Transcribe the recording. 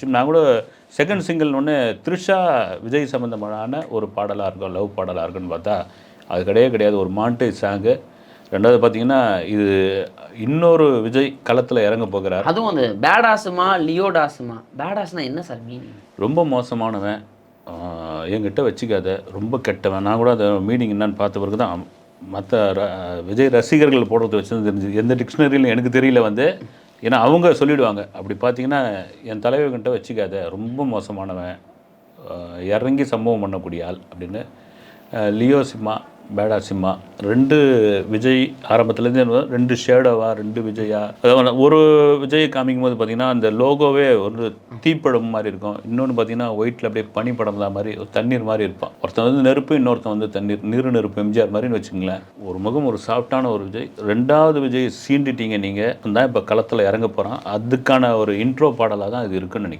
நான் கூட second single ஒன்று த்ரிஷா விஜய் சம்மந்தமான ஒரு பாடலாக இருக்கும், லவ் பாடலாக இருக்குன்னு பார்த்தா அது கிடையவே கிடையாது. ஒரு மாண்டேஜ் சாங்கு. ரெண்டாவது பார்த்தீங்கன்னா இது இன்னொரு விஜய் களத்தில் இறங்க போகிறார். அதுவும் அந்த பேடாஸுமா லியோடாஸுமா? பேடாஸ்னா என்ன சார் மீனிங்? ரொம்ப மோசமானவன், என்கிட்ட வச்சுக்காத, ரொம்ப கெட்டவன். நான் கூட அந்த மீனிங் என்னன்னு பார்த்த பிறகு தான் மற்ற விஜய் ரசிகர்கள் போடுறது வச்சு தெரிஞ்சு. எந்த டிக்ஷனரியிலும் எனக்கு தெரியல ஏன்னா அவங்க சொல்லிவிடுவாங்க. அப்படி பார்த்தீங்கன்னா என் தலைவர்கிட்ட வச்சுக்காத, ரொம்ப மோசமானவன், இறங்கி சம்பவம் பண்ணக்கூடிய ஆள் அப்படின்னு. லியோ சிம்மா, பேடா சிம்மா, 2 விஜய் ஆரம்பத்துலேருந்து 2 ஷேடோவா, 2 விஜயா. அதாவது ஒரு விஜய் காமிக்கும் போது பார்த்தீங்கன்னா அந்த லோகோவே ஒரு தீப்படம் மாதிரி இருக்கும். இன்னொன்று பார்த்தீங்கன்னா ஒயிட்டில் அப்படியே பனி படம்லாம் மாதிரி ஒரு தண்ணீர் மாதிரி இருப்பான். ஒருத்தன் நெருப்பு, இன்னொருத்தன் தண்ணீர், நீர் நெருப்பு எம்ஜிஆர் மாதிரின்னு வச்சுங்களேன். ஒரு முகம், ஒரு சாஃப்டான ஒரு விஜய். 2வது விஜய் சீண்டிட்டீங்க நீங்கள் தான் இப்போ களத்தில் இறங்க போகிறான். அதுக்கான ஒரு இன்ட்ரோ பாடலாக தான் இது இருக்குன்னு நினைக்கிறேன்.